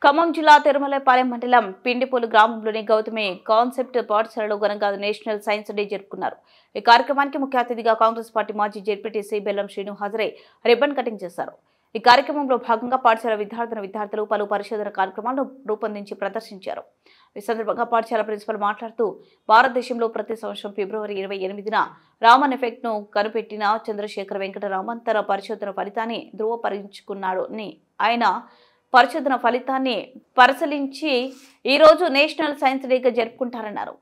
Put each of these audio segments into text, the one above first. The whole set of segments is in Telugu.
ఖమ్మం జిల్లా తిరుమలపాలెం మండలం పిండిపోలు గ్రామంలోని గౌతమి కాన్సెప్ట్ పాఠశాలలో ఘనంగా నేషనల్ సైన్స్ డే జరుపుకున్నారు. ఈ కార్యక్రమానికి ముఖ్య అతిథిగా కాంగ్రెస్ పార్టీ మాజీ జెడ్పీటీసీ బెల్లం శ్రీను హాజరై రిబ్బన్ కటింగ్ చేశారు. ఈ కార్యక్రమంలో భాగంగా పాఠశాల విద్యార్థులు పలు పరిశోధన కార్యక్రమాలను రూపొందించి ప్రదర్శించారు. ఈ సందర్భంగా పాఠశాల ప్రిన్సిపల్ మాట్లాడుతూ, భారతదేశంలో ప్రతి సంవత్సరం ఫిబ్రవరి 28న రామన్ ఎఫెక్ట్ ను కనిపెట్టిన చంద్రశేఖర్ వెంకట రామన్ తన పరిశోధన ఫలితాన్ని ధృవపరించుకున్నాడు అని ఆయన పరిశోధన ఫలితాన్ని పరిశీలించి ఈ రోజు నేషనల్ సైన్స్ డేగా జరుపుకుంటారన్నారు.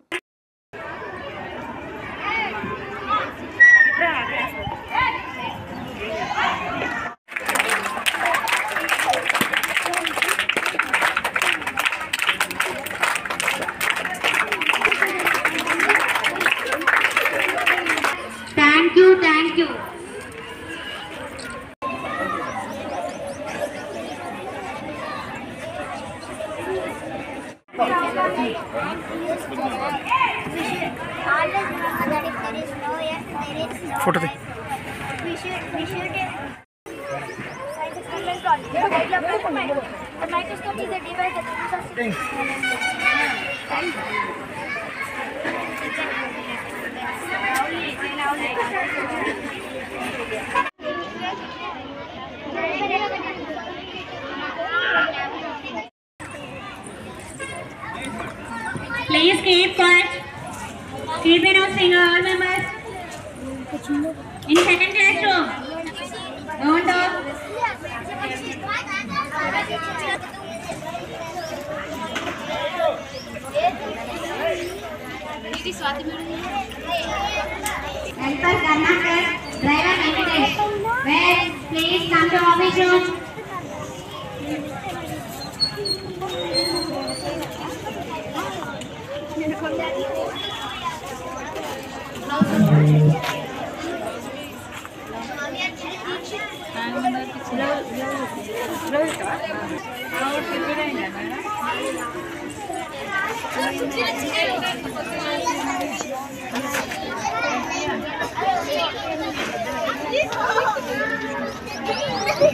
Thank you. Photo the microscope is a device that uses Please keep quiet. Keep it on singer, all members. In second classroom. Don't talk. Helper Karnataka, driver Venkatesh. Well, please come to office room.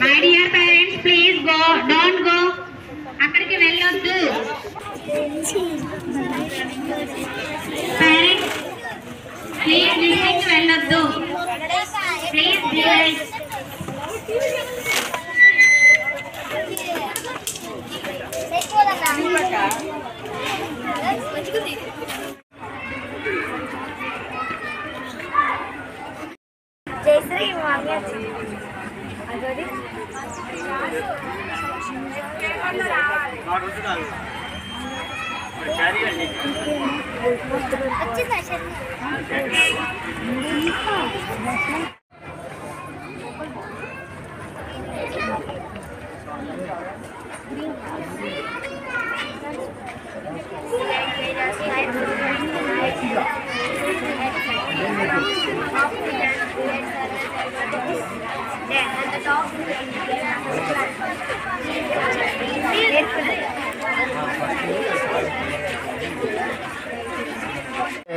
My dear parents, please go. Don't go. అక్కడికి వెళ్ళొద్దు. Parents, please లివింగ్ వెళ్ళొద్దు. Please living. Jayashree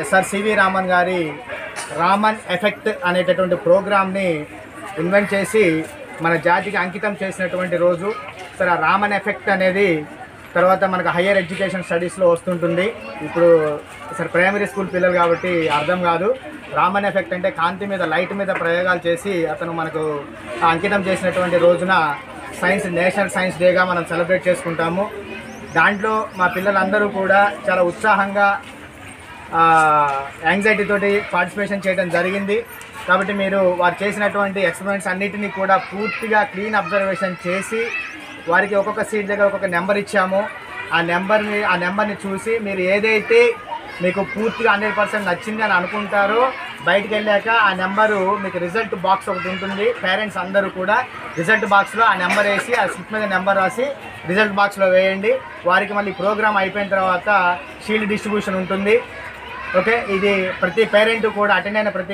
sir CV Raman గారి రామన్ ఎఫెక్ట్ అనేటటువంటి ప్రోగ్రామ్ని ఇన్వెంట్ చేసి మన జాతికి అంకితం చేసినటువంటి రోజు. సార్ ఆ రామన్ ఎఫెక్ట్ అనేది తర్వాత మనకు హయ్యర్ ఎడ్యుకేషన్ స్టడీస్లో వస్తుంటుంది. ఇప్పుడు సార్ ప్రైమరీ స్కూల్ పిల్లలు కాబట్టి అర్థం కాదు. రామన్ ఎఫెక్ట్ అంటే కాంతి మీద లైట్ మీద ప్రయోగాలు చేసి అతను మనకు అంకితం చేసినటువంటి రోజున నేషనల్ సైన్స్ డేగా మనం సెలబ్రేట్ చేసుకుంటాము. దాంట్లో మా పిల్లలందరూ కూడా చాలా ఉత్సాహంగా యాంగ్జైటీ తోటి పార్టిసిపేషన్ చేయడం జరిగింది. కాబట్టి మీరు వారు చేసినటువంటి ఎక్స్పెరిమెంట్స్ అన్నిటినీ కూడా పూర్తిగా క్లీన్ అబ్జర్వేషన్ చేసి వారికి ఒక్కొక్క సీట్ దగ్గర ఒక్కొక్క నెంబర్ ఇచ్చాము. ఆ నెంబర్ని చూసి మీరు ఏదైతే మీకు పూర్తిగా 100% నచ్చింది అని అనుకుంటారో బయటికి వెళ్ళాక ఆ నెంబరు మీకు రిజల్ట్ బాక్స్ ఒకటి ఉంటుంది. పేరెంట్స్ అందరూ కూడా రిజల్ట్ బాక్స్లో ఆ నెంబర్ వేసి ఆ స్లిప్ మీద నెంబర్ రాసి రిజల్ట్ బాక్స్లో వేయండి. వారికి మళ్ళీ ప్రోగ్రామ్ అయిపోయిన తర్వాత షీల్డ్ డిస్ట్రిబ్యూషన్ ఉంటుంది. ఓకే, ఇది ప్రతి పేరెంట్ కూడా అటెండ్ అయిన ప్రతి